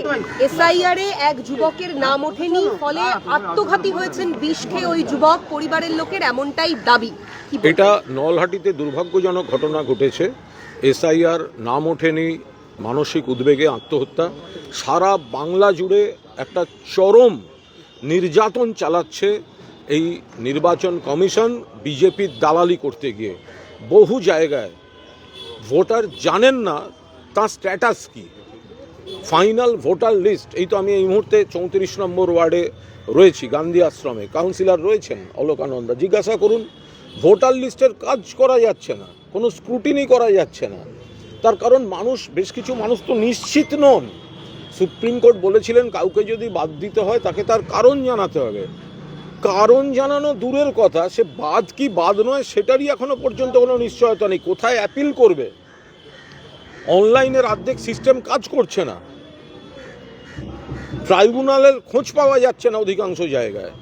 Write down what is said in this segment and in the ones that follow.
মুহূর্তে এসআইআর এ এক যুবকের নাম ওঠেনি, ফলে আত্মঘাতী হয়েছেন ২০ খেয়ে ওই যুবক, পরিবারের লোকের এমনটাই দাবি। এটা নলহাটিতে দুর্ভাগ্যজনক ঘটনা ঘটেছে। এসআইআর নাম ওঠেনি, মানসিক উদ্বেগে আত্মহত্যা। সারা বাংলা জুড়ে একটা চরম নির্যাতন চালাচ্ছে এই নির্বাচন কমিশন বিজেপির দালালি করতে গিয়ে। বহু জায়গায় ভোটার জানেন না তার স্ট্যাটাস কি, ফাইনাল ভোটার লিস্ট। এই তো আমি এই মুহূর্তে 34 নম্বর ওয়ার্ডে রয়েছি, গান্ধী আশ্রমে। কাউন্সিলর রয়েছেন অলোকানন্দা, জিজ্ঞাসা করুন। ভোটার লিস্টের কাজ করা যাচ্ছে না, কোনো স্ক্রুটিনি করা যাচ্ছে না। তার কারণ বেশ কিছু মানুষ তো নিশ্চিত নন। সুপ্রিম কোর্ট বলেছিলেন কাউকে যদি বাদ দিতে হয় তাকে তার কারণ জানাতে হবে। কারণ জানানো দূরের কথা, সে বাদ কি বাদ নয় সেটারই এখনো পর্যন্ত কোনো নিশ্চয়তা নেই। কোথায় অ্যাপিল করবে? অনলাইনের অর্ধেক সিস্টেম কাজ করছে না, ট্রাইব্যুনালের খোঁজ পাওয়া যাচ্ছে না অধিকাংশ জায়গায়।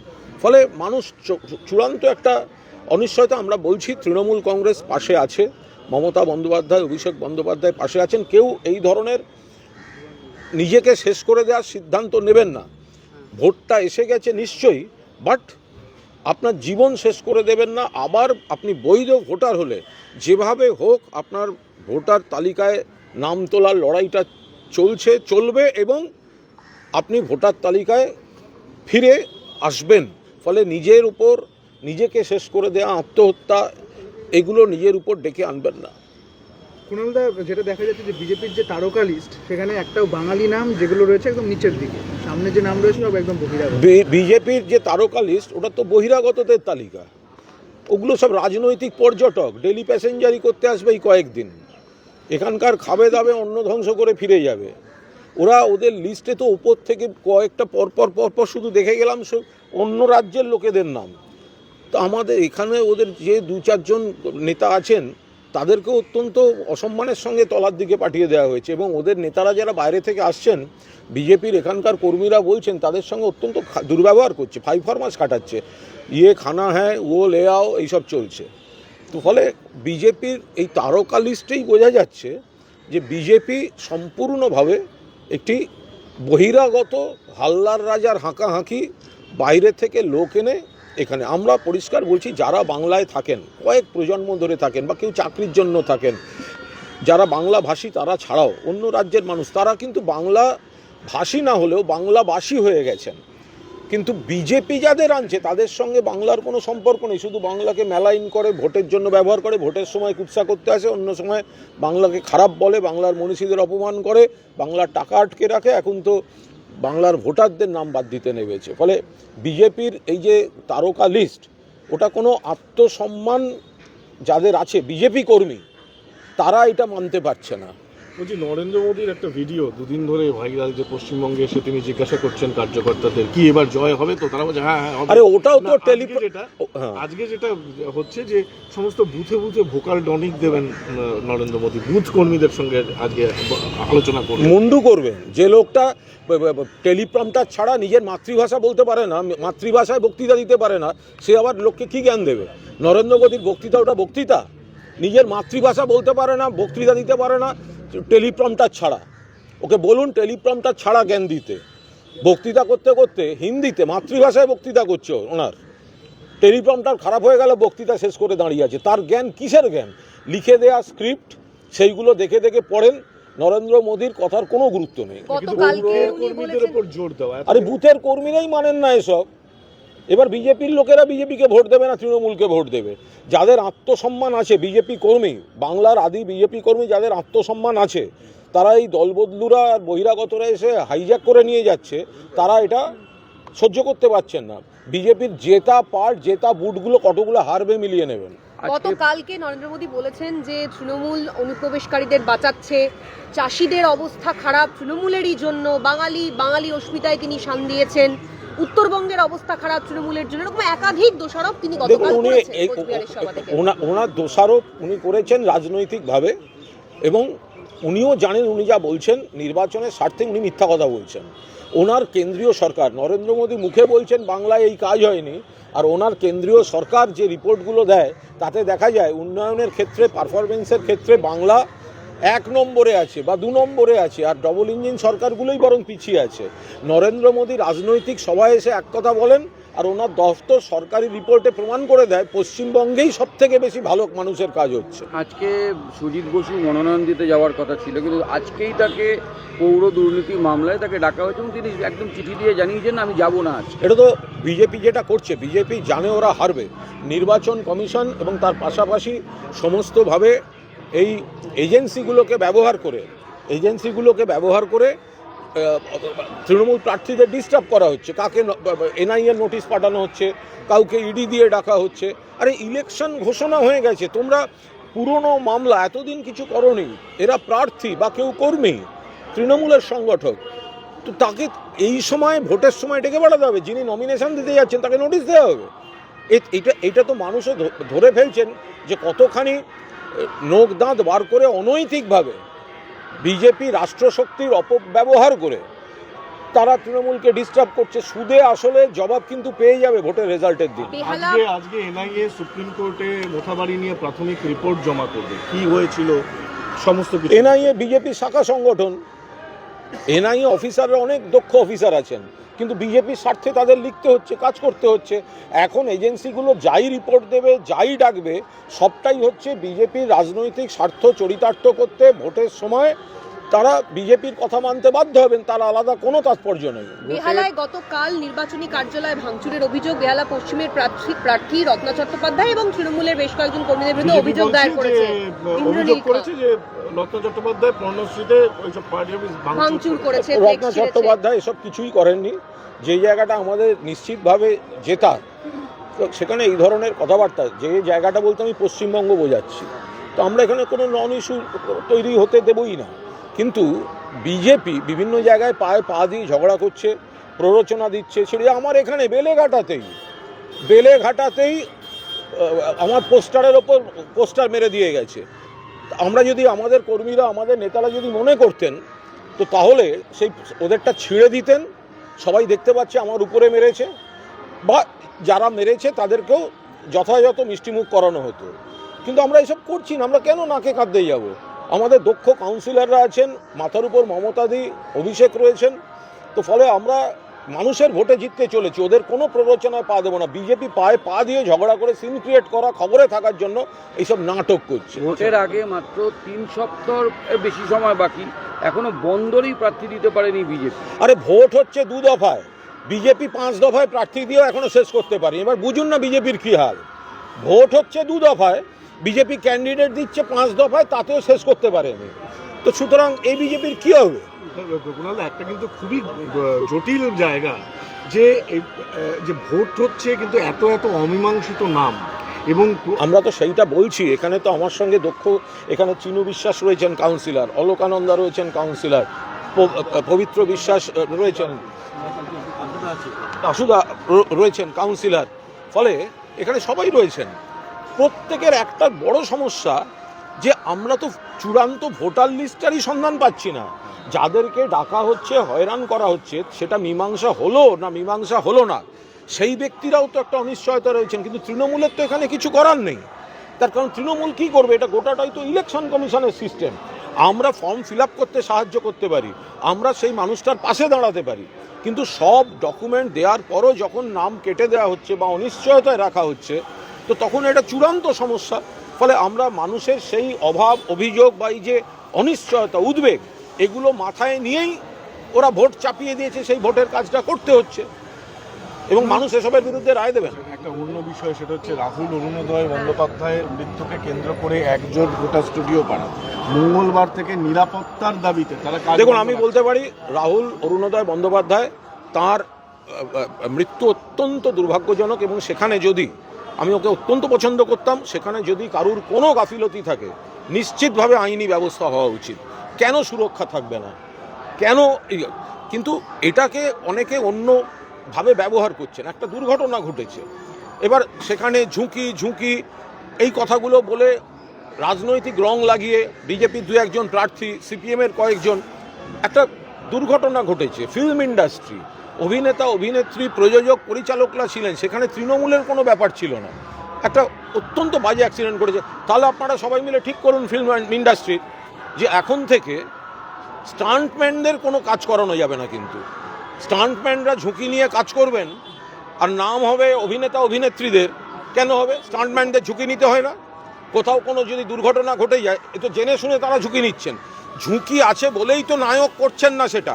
ফলে মানুষ চূড়ান্ত একটা অনিশ্চয়তা। আমরা বলছি তৃণমূল কংগ্রেস পাশে আছে, মমতা বন্দ্যোপাধ্যায়, অভিষেক বন্দ্যোপাধ্যায় পাশে আছেন। কেউ এই ধরনের নিজেকে শেষ করে দেওয়ার সিদ্ধান্ত নেবেন না। ভোটটা এসে গেছে নিশ্চয়ই, বাট আপনার জীবন শেষ করে দেবেন না। আবার আপনি বৈধ ভোটার হলে যেভাবে হোক আপনার ভোটার তালিকায় নাম তোলার লড়াইটা চলবে এবং আপনি ভোটার তালিকায় ফিরে আসবেন। ফলে নিজেকে শেষ করে দেওয়া, আত্মহত্যা, এগুলো নিজের উপর ডেকে আনবেন না। কুণালদা, যেটা দেখা যাচ্ছে যে বিজেপির যে তারকা লিস্ট, সেখানে একটাও বাঙালি নাম যেগুলো রয়েছে একদম নিচের দিকে, সামনে যে নাম রয়েছে সব একদম বহিরাগত। বিজেপির যে তারকা লিস্ট ওটা তো বহিরাগতদের তালিকা। ওগুলো সব রাজনৈতিক পর্যটক, ডেলি প্যাসেঞ্জারি করতে আসবে এই কয়েকদিন, এখানকার খাবে দাবে অন্ন ধ্বংস করে ফিরে যাবে। ওদের লিস্টে তো উপর থেকে কয়েকটা পরপর শুধু দেখে গেলাম সব অন্য রাজ্যের লোকেদের নাম। তো আমাদের এখানে ওদের যে 2-4 জন নেতা আছেন তাদেরকে অত্যন্ত অসম্মানের সঙ্গে তলার দিকে পাঠিয়ে দেওয়া হয়েছে, এবং ওদের নেতারা যারা বাইরে থেকে আসছেন, বিজেপির এখানকার কর্মীরা বলছেন তাদের সঙ্গে অত্যন্ত দুর্ব্যবহার করছে, 5 ফরমাস কাটাচ্ছে, খানা হ্যাঁ ও লে আও, এইসব চলছে। তো ফলে বিজেপির এই তারকা লিস্টেই বোঝা যাচ্ছে যে বিজেপি সম্পূর্ণভাবে একটি বহিরাগত হাল্লার রাজার হাঁকাহাঁকি, বাইরে থেকে লোক এনে এখানে। আমরা পরিষ্কার বলছি, যারা বাংলায় থাকেন, কয়েক প্রজন্ম ধরে থাকেন, বা কেউ চাকরির জন্য থাকেন, যারা বাংলা ভাষী তারা ছাড়াও অন্য রাজ্যের মানুষ, তারা কিন্তু বাংলা ভাষী না হলেও বাংলাভাষী হয়ে গেছেন। কিন্তু বিজেপি যাদের আনছে তাদের সঙ্গে বাংলার কোনো সম্পর্ক নেই, শুধু বাংলাকে মেলাইন করে, ভোটের জন্য ব্যবহার করে, ভোটের সময় কুৎসা করতে আসে, অন্য সময় বাংলাকে খারাপ বলে, বাংলার মনীষীদের অপমান করে, বাংলার টাকা আটকে রাখে। এখন তো বাংলার ভোটারদের নাম বাদ দিতে নেমেছে। ফলে বিজেপির এই যে তারকা লিস্ট, ওটা কোনো আত্মসম্মান যাদের আছে বিজেপি কর্মী, তারা এটা মানতে পারছে না। বলছি, নরেন্দ্র মোদীর একটা ভিডিও দুদিন ধরে ভাইরাল, যে পশ্চিমবঙ্গে এসে তিনি জিজ্ঞাসা করছেন কার্যকর্তাদের কি এবার জয় হবে, তো তারা বলছে হ্যাঁ হবে। আরে ওটাও তো আজকে যেটা হচ্ছে যে সমস্ত বুথে বুথে ভোকাল টনিক দেবেন নরেন্দ্র মোদী, বুথ কর্মীদের সঙ্গে আজকে আলোচনা করবেন, মুন্ডু করবেন। যে লোকটা টেলিপ্রম্পটার ছাড়া নিজের মাতৃভাষা বলতে পারে না, মাতৃভাষায় বক্তৃতা দিতে পারে না, সে আবার লোককে কি জ্ঞান দেবে? নরেন্দ্র মোদীর বক্তৃতা ওটা বক্তৃতা? নিজের মাতৃভাষা বলতে পারে না, বক্তৃতা দিতে পারে না টেলিপ্রম্পটার ছাড়া। ওকে বলুন টেলিপ্রম্পটার ছাড়া জ্ঞান দিতে। বক্তৃতা করতে করতে হিন্দিতে মাতৃভাষায় বক্তৃতা করছে ওনার, টেলিপ্রম্পটার খারাপ হয়ে গেল, বক্তৃতা শেষ করে দাঁড়িয়ে আছে। তার জ্ঞান কিসের জ্ঞান? লিখে দেয়া স্ক্রিপ্ট, সেইগুলো দেখে দেখে পড়েন। নরেন্দ্র মোদীর কথার কোনো গুরুত্ব নেই। কর্মীদের উপর জোর দেওয়া। আরে বুথের কর্মীরাই মানেন না এসব। এবার বিজেপির লোকেরা বিজেপিকে ভোট দেবে না তৃণমূলকে ভোট দেবে? যাদের আত্মসম্মান আছে, বিজেপি কর্মী, বাংলার আদি বিজেপি কর্মী যাদের আত্মসম্মান আছে, তারা এই দলবদলুরা আর বহিরাগতরা এসে হাইজ্যাক করে নিয়ে যাচ্ছে, তারা এটা সহ্য করতে পারছেন না। বিজেপির জেতা বুথগুলো কতগুলো হারবে মিলিয়ে নেবেন। গতকালকে নরেন্দ্র মোদী বলেছেন যে তৃণমূল অনুপ্রবেশকারীদের বাঁচাচ্ছে, চাষিদের অবস্থা খারাপ তৃণমূলেরই জন্য, বাঙালি অস্মিতায় তিনি শান দিয়েছেন, উত্তরবঙ্গের অবস্থা খারাপ তৃণমূলের জন্য, এরকম একাধিক দোষারোপ তিনি গতকাল করেছেন। ওনার দোষারোপ উনি করেছেন রাজনৈতিকভাবে, এবং উনিও জানেন উনি যা বলছেন নির্বাচনের স্বার্থে উনি মিথ্যা কথা বলছেন। ওনার কেন্দ্রীয় সরকার, নরেন্দ্র মোদী মুখে বলছেন বাংলায় এই কাজ হয়নি, আর ওনার কেন্দ্রীয় সরকার যে রিপোর্টগুলো দেয় তাতে দেখা যায় উন্নয়নের ক্ষেত্রে, পারফরমেন্সের ক্ষেত্রে বাংলা এক নম্বরে আছে বা 2 নম্বরে আছে, আর ডবল ইঞ্জিন সরকারগুলোই বরং পিছিয়ে আছে। নরেন্দ্র মোদী রাজনৈতিক সভায় এসে এক কথা বলেন, আর ওনার দফতর সরকারি রিপোর্টে প্রমাণ করে দেয় পশ্চিমবঙ্গেই সব থেকে বেশি ভালো মানুষের কাজ হচ্ছে। আজকে সুজিত বসু মনোনয়ন দিতে যাওয়ার কথা ছিল, কিন্তু আজকেই তাকে পৌর দুর্নীতি মামলায় তাকে ডাকা হয়েছে এবং তিনি একদম চিঠি দিয়ে জানিয়েছেন আমি যাব না আজকে। এটা তো বিজেপি যেটা করছে, বিজেপি জানে ওরা হারবে। নির্বাচন কমিশন এবং তার পাশাপাশি সমস্তভাবে এই এজেন্সিগুলোকে ব্যবহার করে তৃণমূল প্রার্থীদের ডিস্টার্ব করা হচ্ছে। কাকে এনআইএ নোটিশ পাঠানো হচ্ছে, কাউকে ইডি দিয়ে ডাকা হচ্ছে। আরে ইলেকশন ঘোষণা হয়ে গেছে, তোমরা পুরনো মামলা এতদিন কিছু করোনি। এরা প্রার্থী বা কেউ কর্মী, তৃণমূলের সংগঠক, তো তাকে এই সময় ভোটের সময় ডেকে পাঠাতে হবে। যিনি নমিনেশন দিতে যাচ্ছেন তাকে নোটিশ দেওয়া হবে। এটা তো মানুষও ধরে ফেলছেন যে কতখানি নোক দাঁত বার করে অনৈতিকভাবে বিজেপি রাষ্ট্রশক্তির অপব্যবহার করে তারা তৃণমূলকে ডিস্টার্ব করছে। সুদে আসলে জবাব কিন্তু পেয়ে যাবে ভোটের রেজাল্টের দিন। আজকে এনআইএ সুপ্রিম কোর্টে মোথাবাড়ি নিয়ে প্রাথমিক রিপোর্ট জমা করবে, কি হয়েছিল সমস্ত কিছু। এনআইএ বিজেপি শাখা সংগঠন, এনআইএ অফিসাররা অনেক দক্ষ অফিসার আছেন, কিন্তু বিজেপির স্বার্থে তাদের লিখতে হচ্ছে, কাজ করতে হচ্ছে। এখন এজেন্সিগুলো যাই রিপোর্ট দেবে, যাই ডাকবে, সবটাই হচ্ছে বিজেপির রাজনৈতিক স্বার্থ চরিতার্থ করতে। ভোটের সময় তারা বিজেপির কথা মানতে বাধ্য হবেন, তার আলাদা কোনো তাৎপর্য নেই। বেহালায় গতকাল নির্বাচনী কার্যালয় ভাঙচুরের অভিযোগ বেহালা পশ্চিমের প্রার্থী রত্না চট্টোপাধ্যায় এবং তৃণমূলের বেশ কয়েকজন কর্মীদের বিরুদ্ধে অভিযোগ দায়ের করেছে যে রত্না চট্টোপাধ্যায় পর্ণশ্রীতে ওইসব পার্টি অফিস ভাঙচুর করেছে। রত্না চট্টোপাধ্যায় এসব কিছুই করেননি। যে জায়গাটা আমাদের নিশ্চিতভাবে জেতার, তো সেখানে এই ধরনের কথাবার্তা, যে জায়গাটা বলতে আমি পশ্চিমবঙ্গ বোঝাচ্ছি, তো আমরা এখানে কোনো নন ইস্যু তৈরি হতে দেবই না। কিন্তু বিজেপি বিভিন্ন জায়গায় পায়ে পা দিয়ে ঝগড়া করছে, প্ররোচনা দিচ্ছে। সেটা আমার এখানে বেলেঘাটাতেই আমার পোস্টারের ওপর পোস্টার মেরে দিয়ে গেছে। আমরা যদি আমাদের কর্মীরা, আমাদের নেতারা যদি মনে করতেন, তো তাহলে সেই ওদেরটা ছিঁড়ে দিতেন। সবাই দেখতে পাচ্ছে আমার উপরে মেরেছে, বা যারা মেরেছে তাদেরকেও যথাযথ মিষ্টিমুখ করানো হতো। কিন্তু আমরা এসব করছি না। আমরা কেন নাকে কাঁদ দিয়ে যাবো? আমাদের দক্ষ কাউন্সিলররা আছেন, মাথার উপর মমতাদি, অভিষেক রয়েছেন। তো ফলে আমরা মানুষের ভোটে জিততে চলেছি, ওদের কোনো প্ররোচনায় পা দেবো না। বিজেপি পায়ে পা দিয়ে ঝগড়া করে সিন ক্রিয়েট করা, খবরে থাকার জন্য এইসব নাটক করছে। ভোটের আগে মাত্র 3 সপ্তাহ বেশি সময় বাকি, এখনো বন্দরই প্রার্থী দিতে পারেনি বিজেপি। আরে ভোট হচ্ছে 2 দফায়, বিজেপি 5 দফায় প্রার্থী দিয়েও এখনো শেষ করতে পারি। এবার বুঝুন না বিজেপির কী হাল। ভোট হচ্ছে 2 দফায়, বিজেপি ক্যান্ডিডেট দিচ্ছে 5 দফায়, তাতেও শেষ করতে পারেনি। তো সুতরাং এই বিজেপির কী হবে? একটা কিন্তু খুবই জটিল জায়গা যে ভোট হচ্ছে, কিন্তু এত অমীমাংসিত নাম। এবং আমরা তো সেইটা বলছি। এখানে তো আমার সঙ্গে দক্ষ, এখানে চিনু বিশ্বাস রয়েছেন কাউন্সিলর, অলোকানন্দা রয়েছেন কাউন্সিলর, পবিত্র বিশ্বাস রয়েছেন, আশুদা রয়েছেন কাউন্সিলর। ফলে এখানে সবাই রয়েছেন। প্রত্যেকের একটা বড় সমস্যা যে আমরা তো চূড়ান্ত ভোটার লিস্টারই সন্ধান পাচ্ছি না। যাদেরকে ডাকা হচ্ছে, হয়রান করা হচ্ছে, সেটা মীমাংসা হলো না মীমাংসা হলো না, সেই ব্যক্তিরাও তো একটা অনিশ্চয়তা রয়েছেন। কিন্তু তৃণমূলের তো এখানে কিছু করার নেই। তার কারণ তৃণমূল কী করবে? এটা গোটাটাই তো ইলেকশন কমিশনের সিস্টেম। আমরা ফর্ম ফিল আপ করতে সাহায্য করতে পারি, আমরা সেই মানুষটার পাশে দাঁড়াতে পারি, কিন্তু সব ডকুমেন্ট দেওয়ার পরও যখন নাম কেটে দেওয়া হচ্ছে বা অনিশ্চয়তায় রাখা হচ্ছে, তো তখন এটা চূড়ান্ত সমস্যা। ফলে আমরা মানুষের সেই অভাব, অভিযোগ বা এই যে অনিশ্চয়তা, উদ্বেগ, এগুলো মাথায় নিয়েই ওরা ভোট চাপিয়ে দিয়েছে। সেই ভোটের কাজটা করতে হচ্ছে এবং মানুষ এসবের বিরুদ্ধে রায় দেবেন। একটা অন্য বিষয়, সেটা হচ্ছে রাহুল অরুণোদয় বন্দ্যোপাধ্যায়ের মৃত্যুকে কেন্দ্র করে একজোট ভোটার স্টুডিও পাড়া মঙ্গলবার থেকে নিরাপত্তার দাবিতে তারা কাজ। দেখুন, আমি বলতে পারি রাহুল অরুণোদয় বন্দ্যোপাধ্যায়, তার মৃত্যু অত্যন্ত দুর্ভাগ্যজনক। এবং সেখানে যদি, আমি ওকে অত্যন্ত পছন্দ করতাম, সেখানে যদি কারুর কোনো গাফিলতি থাকে, নিশ্চিতভাবে আইনি ব্যবস্থা হওয়া উচিত। কেন সুরক্ষা থাকবে না? কেন? কিন্তু এটাকে অনেকে অন্যভাবে ব্যবহার করছেন। একটা দুর্ঘটনা ঘটেছে, এবার সেখানে ঝুঁকি এই কথাগুলো বলে রাজনৈতিক রং লাগিয়ে বিজেপির 2-1 প্রার্থী, সিপিএমের কয়েকজন, একটা দুর্ঘটনা ঘটেছে। ফিল্ম ইন্ডাস্ট্রি, অভিনেতা, অভিনেত্রী, প্রযোজক, পরিচালকরা ছিলেন, সেখানে তৃণমূলের কোনো ব্যাপার ছিল না। একটা অত্যন্ত বাজে অ্যাক্সিডেন্ট ঘটেছে। তাহলে আপনারা সবাই মিলে ঠিক করুন ফিল্ম ইন্ডাস্ট্রির, যে এখন থেকে স্টান্টম্যানদের কোনো কাজ করানো যাবে না, কিন্তু স্টান্টম্যানরা ঝুঁকি নিয়ে কাজ করবেন আর নাম হবে অভিনেতা অভিনেত্রীদের। কেন হবে? স্টান্টম্যানদের ঝুঁকি নিতে হয় না? কোথাও কোনো যদি দুর্ঘটনা ঘটে যায়, এ তো জেনে শুনে তারা ঝুঁকি নিচ্ছেন। ঝুঁকি আছে বলেই তো নায়ক করছেন না সেটা।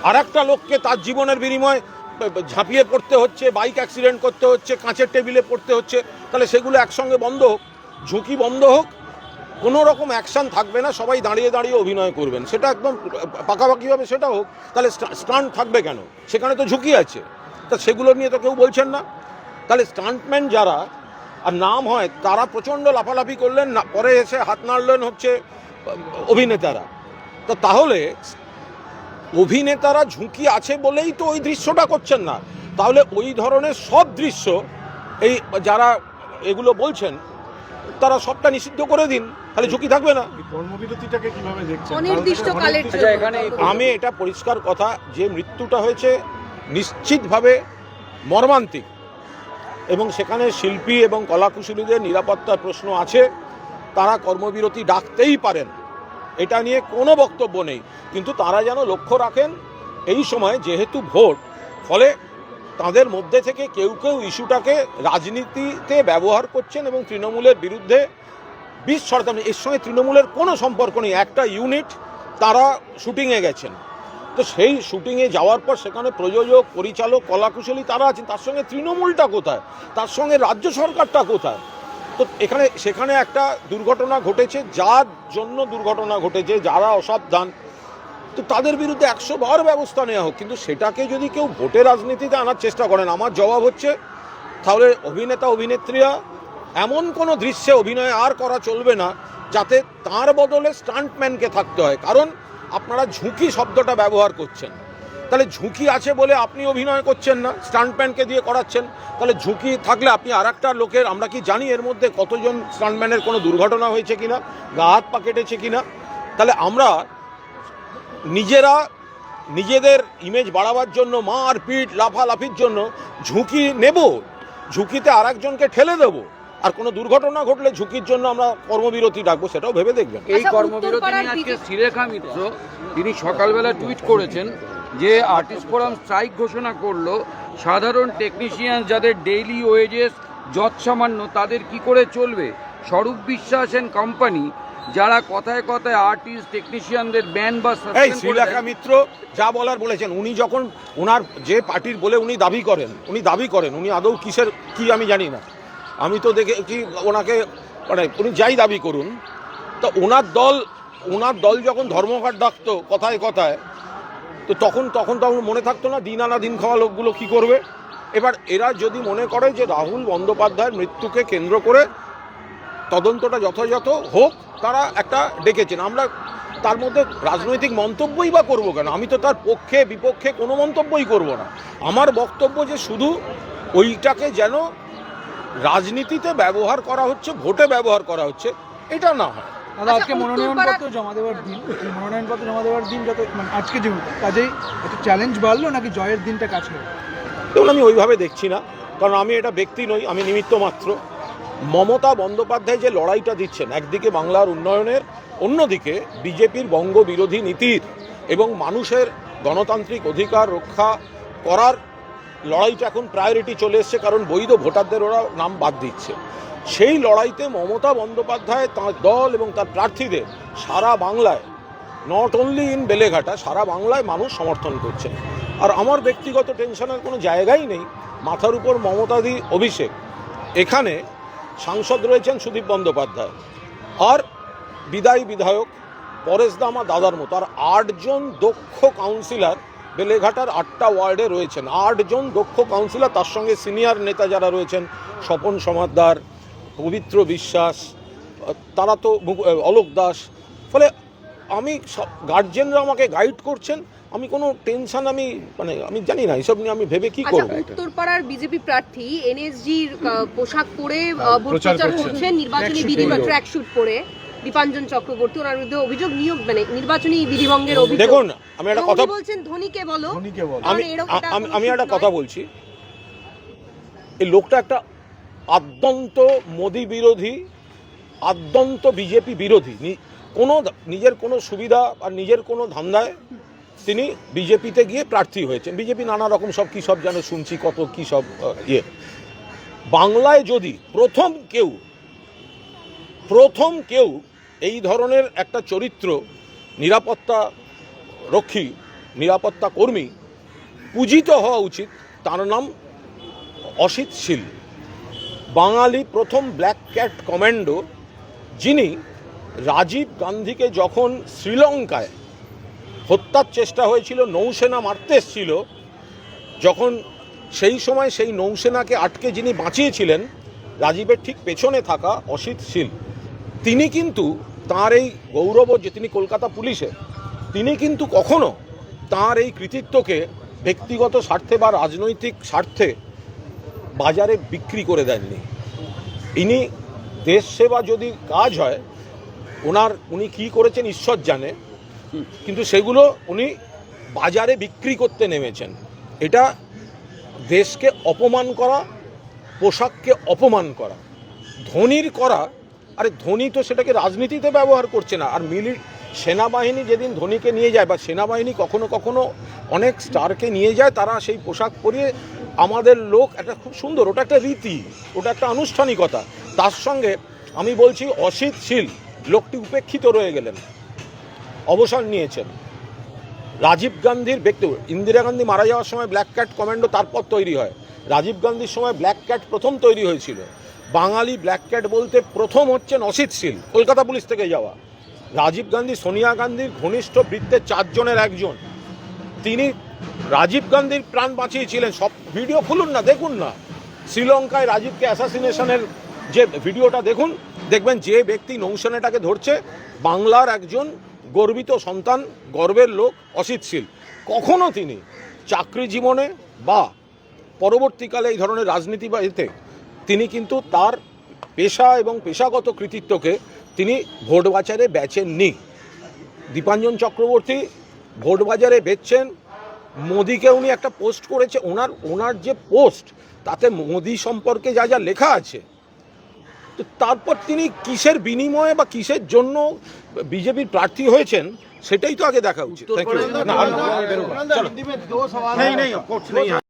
আর একটা লোককে তার জীবনের বিনিময়ে ঝাঁপিয়ে পড়তে হচ্ছে, বাইক অ্যাক্সিডেন্ট করতে হচ্ছে, কাঁচের টেবিলে পড়তে হচ্ছে, তাহলে সেগুলো একসঙ্গে বন্ধ হোক, ঝুঁকি বন্ধ হোক, কোনো রকম অ্যাকশান থাকবে না, সবাই দাঁড়িয়ে দাঁড়িয়ে অভিনয় করবেন, সেটা একদম পাকাপাকিভাবে সেটা হোক। তাহলে স্টান্ট থাকবে কেন? সেখানে তো ঝুঁকি আছে, তা সেগুলো নিয়ে তো কেউ বলছেন না। তাহলে স্টান্টম্যান যারা আর নাম হয় তারা প্রচণ্ড লাফালাফি করলেন, না পরে এসে হাত নাড়লেন হচ্ছে অভিনেতারা। তো তাহলে অভিনেতারা ঝুঁকি আছে বলেই তো ওই দৃশ্যটা করছেন না। তাহলে ওই ধরনের সব দৃশ্য এই যারা এগুলো বলছেন তারা সবটা নিষিদ্ধ করে দিন, তাহলে ঝুঁকি থাকবে না। কর্মবিরতিটাকে কিভাবে দেখছেন? অনির্দিষ্টকালের আচ্ছা, জন্য। এখানে আমি এটা পরিষ্কার কথা, যে মৃত্যুটা হয়েছে নিশ্চিতভাবে মর্মান্তিক, এবং সেখানে শিল্পী এবং কলাকুশলীদের নিরাপত্তার প্রশ্ন আছে, তারা কর্মবিরতি ডাকতেই পারেন, এটা নিয়ে কোনো বক্তব্য নেই। কিন্তু তারা যেন লক্ষ্য রাখেন এই সময় যেহেতু ভোট, ফলে তাদের মধ্যে থেকে কেউ কেউ ইস্যুটাকে রাজনীতিতে ব্যবহার করছেন এবং তৃণমূলের বিরুদ্ধে বিষ ছড়াতে। এর সঙ্গে তৃণমূলের কোনো সম্পর্ক নেই, একটা ইউনিট তারা শুটিংয়ে গেছেন, তো সেই শুটিংয়ে যাওয়ার পর সেখানে প্রযোজক, পরিচালক, কলাকুশলী তারা আছেন, তার সঙ্গে তৃণমূলটা কোথায়, তার সঙ্গে রাজ্য সরকারটা কোথায়? তো সেখানে একটা দুর্ঘটনা ঘটেছে, যার জন্য দুর্ঘটনা ঘটেছে, যারা অসাবধান, তো তাদের বিরুদ্ধে 100 বার ব্যবস্থা নেওয়া হোক। কিন্তু সেটাকে যদি কেউ ভোটের রাজনীতিতে আনার চেষ্টা করেন, আমার জবাব হচ্ছে তাহলে অভিনেতা অভিনেত্রীরা এমন কোনো দৃশ্যে অভিনয় আর করা চলবে না যাতে তার বদলে স্টান্টম্যানকে থাকতে হয়। কারণ আপনারা ঝুঁকি শব্দটা ব্যবহার করছেন, তাহলে ঝুঁকি আছে বলে আপনি অভিনয় করছেন না, স্টান্টম্যানকে দিয়ে করাচ্ছেন। তাহলে ঝুঁকি থাকলে আপনি আর একটা লোকের, আমরা কি জানি এর মধ্যে কতজন স্টান্টম্যানের কোনো দুর্ঘটনা হয়েছে কিনা, গা হাত পা কেটেছে কিনা? তাহলে আমরা নিজেরা নিজেদের ইমেজ বাড়াবার জন্য মারপিট লাফালাফির জন্য ঝুঁকি নেব, ঝুঁকিতে আর একজনকে ঠেলে দেবো, আর কোনো দুর্ঘটনা ঘটলে ঝুঁকির জন্য আমরা কর্মবিরতি ডাকবো, সেটাও ভেবে দেখবেন। এই আচ্ছা, কর্মবিরতি উত্তরপাড়ার নিয়ে আজকে বিজেপি শ্রীরেখা মিত্র তিনি সকালবেলা টুইট করেছেন যে আর্টিস্ট ফোরাম স্ট্রাইক ঘোষণা করলো, সাধারণ টেকনিশিয়ান যাদের ডেইলি ওয়েজেস যৎসামান্য তাদের কি করে চলবে? স্বরূপ বিশ্বাস এন্ড কোম্পানি যারা কথায় কথায় আর্টিস্ট টেকনিশিয়ানদের ব্যান বা এই সাসপেন্ড করে শ্রীলেখা দেন, মিত্র যা বলার বলেছেন। উনি যখন ওনার যে পার্টির বলে উনি দাবি করেন, উনি আদৌ কিসের কি আমি জানি না, আমি তো দেখেছি ওনাকে, মানে উনি যাই দাবি করুন, তো ওনার দল যখন ধর্মঘট ডাকতো কথায় কথায়, তো তখন মনে থাকতো না দিন আনা দিন খাওয়া লোকগুলো কি করবে। এবার এরা যদি মনে করে যে রাহুল বন্দ্যোপাধ্যায়ের মৃত্যুকে কেন্দ্র করে তদন্তটা যথাযথ হোক, তারা একটা ডেকেছেন, আমরা তার মধ্যে রাজনৈতিক মন্তব্যই বা করবো কেন? আমি তো তার পক্ষে বিপক্ষে কোনো মন্তব্যই করব না। আমার বক্তব্য যে শুধু ওইটাকে যেন রাজনীতিতে ব্যবহার করা হচ্ছে, ভোটে ব্যবহার করা হচ্ছে, এটা না হয়। দাদা, আজকে আচ্ছা, মনোনয়নপত্র জমা দেওয়ার দিন, এই মনোনয়নপত্র জমা দেওয়ার দিন যত মানে আজকে যেমন কাজেই একটা চ্যালেঞ্জ বাড়লো নাকি জয়ের দিনটা কাছে? দেখুন, আমি ওইভাবে দেখছি না, কারণ আমি এটা ব্যক্তি নই, আমি নিমিত্ত মাত্র। মমতা বন্দ্যোপাধ্যায় যে লড়াইটা দিচ্ছেন, একদিকে বাংলার উন্নয়নের, অন্যদিকে বিজেপির বঙ্গবিরোধী নীতির এবং মানুষের গণতান্ত্রিক অধিকার রক্ষা করার লড়াইটা এখন প্রায়োরিটি চলে এসছে, কারণ বৈধ ভোটারদের ওরা নাম বাদ দিচ্ছে। সেই লড়াইতে মমতা বন্দ্যোপাধ্যায়, তাঁর দল এবং তার প্রার্থীদের সারা বাংলায়, নট অনলি ইন বেলেঘাটা, সারা বাংলায় মানুষ সমর্থন করছেন। আর আমার ব্যক্তিগত টেনশনের কোনো জায়গাই নেই, মাথার উপর মমতাদি অভিষেক। এখানে সাংসদ রয়েছেন সুদীপ বন্দ্যোপাধ্যায়, আর বিদায়ী বিধায়ক পরেশ দা আমার দাদার মতো, আর 8 জন দক্ষ কাউন্সিলর বেলেঘাটার 8টা ওয়ার্ডে রয়েছেন। 8 জন দক্ষ কাউন্সিলর, তার সঙ্গে সিনিয়র নেতা যারা রয়েছেন, স্বপন সমাদ্দার, পবিত্র বিশ্বাস, তারা তো অলোক দাস। ফলে আমি গার্জেনরা আমাকে গাইড করছেন, আমি কোনো টেনশন আমি জানি না এসব নিয়ে আমি ভেবে কি করব। উত্তরপাড়ার বিজেপি প্রার্থী এনএসজির পোশাক পরে ভোট প্রচার করছেন, নির্বাচনী বিধি বা ট্র্যাক শুট পরে দীপাঞ্জন চক্রবর্তী, ওনার বিরুদ্ধে অভিযোগ, নিয়োগ মানে নির্বাচনী বিধিভঙ্গের অভিযোগ। দেখুন, আমি একটা কথা বলছেন, ধনীকে বলো, আমি একটা কথা বলছি, এই লোকটা একটা আদ্যন্ত মোদি বিরোধী, আদ্যন্ত বিজেপি বিরোধী, নিজের কোনো সুবিধা আর নিজের কোনো ধান্দায় তিনি বিজেপিতে গিয়ে প্রার্থী হয়েছেন। বিজেপি নানা রকম সব কী সব জানে, শুনছি কত কী সব বাংলায় যদি প্রথম কেউ এই ধরনের একটা চরিত্র, নিরাপত্তা রক্ষী, নিরাপত্তা কর্মী পূজিত হওয়া উচিত, তার নাম অসিত শীল। বাঙালি প্রথম ব্ল্যাক ক্যাট কমান্ডো, যিনি রাজীব গান্ধীকে যখন শ্রীলঙ্কায় হত্যার চেষ্টা হয়েছিল, নৌসেনা মারতে এসেছিল, যখন সেই সময় সেই নৌসেনাকে আটকে যিনি বাঁচিয়েছিলেন, রাজীবের ঠিক পেছনে থাকা অসিত শীল, তিনি কিন্তু তার এই গৌরব, যে তিনি কলকাতা পুলিশে, তিনি কিন্তু কখনো তার এই কৃতিত্বকে ব্যক্তিগত স্বার্থে বা রাজনৈতিক স্বার্থে বাজারে বিক্রি করে দেননি। ইনি দেশ সেবা যদি কাজ হয়, উনি কি করেছেন ঈশ্বর জানে, কিন্তু সেগুলো উনি বাজারে বিক্রি করতে নেমেছেন। এটা দেশকে অপমান করা, পোশাককে অপমান করা, ধনীর করা। আরে ধনী তো সেটাকে রাজনীতিতে ব্যবহার করছে না। আর সেনাবাহিনী যেদিন ধনীকে নিয়ে যায়, বা সেনাবাহিনী কখনো কখনো অনেক স্টারকে নিয়ে যায়, তারা সেই পোশাক পরিয়ে আমাদের লোক, একটা খুব সুন্দর, ওটা একটা রীতি, ওটা একটা আনুষ্ঠানিকতা। তার সঙ্গে আমি বলছি অসিত শীল লোকটি উপেক্ষিত রয়ে গেলেন, অবসর নিয়েছেন। রাজীব গান্ধীর ইন্দিরা গান্ধী মারা যাওয়ার সময় ব্ল্যাক ক্যাট কমান্ডো তারপর তৈরি হয়। রাজীব গান্ধীর সময় ব্ল্যাক ক্যাট প্রথম তৈরি হয়েছিল। বাঙালি ব্ল্যাক ক্যাট বলতে প্রথম হচ্ছেন অসিত শীল, কলকাতা পুলিশ থেকে যাওয়া। রাজীব গান্ধী সোনিয়া গান্ধীর ঘনিষ্ঠ বৃত্তের 4 জনের একজন। তিনি রাজীব গান্ধীর প্রাণ বাঁচিয়েছিলেন। সব ভিডিও খুলুন না, দেখুন না, শ্রীলঙ্কায় রাজীবকে অ্যাসাসিনেশনের যে ভিডিওটা দেখুন, দেখবেন যে ব্যক্তি নৌসেনাটাকে ধরছে, বাংলার একজন গর্বিত সন্তান, গর্বের লোক অসিত শীল। কখনো তিনি চাকরি জীবনে বা পরবর্তীকালে এই ধরনের রাজনীতি বা এতে তিনি কিন্তু তার পেশা এবং পেশাগত কৃতিত্বকে তিনি ভোট বাজারে বেচেননি। দীপাঞ্জন চক্রবর্তী ভোট বাজারে বেচছেন। মোদিকে উনি একটা পোস্ট করেছে, ওনার যে পোস্ট, তাতে মোদি সম্পর্কে যা যা লেখা আছে, তো তারপর তিনি কিসের বিনিময়ে বা কিসের জন্য বিজেপির প্রার্থী হয়েছেন, সেটাই তো আগে দেখা উচিত। Thank you.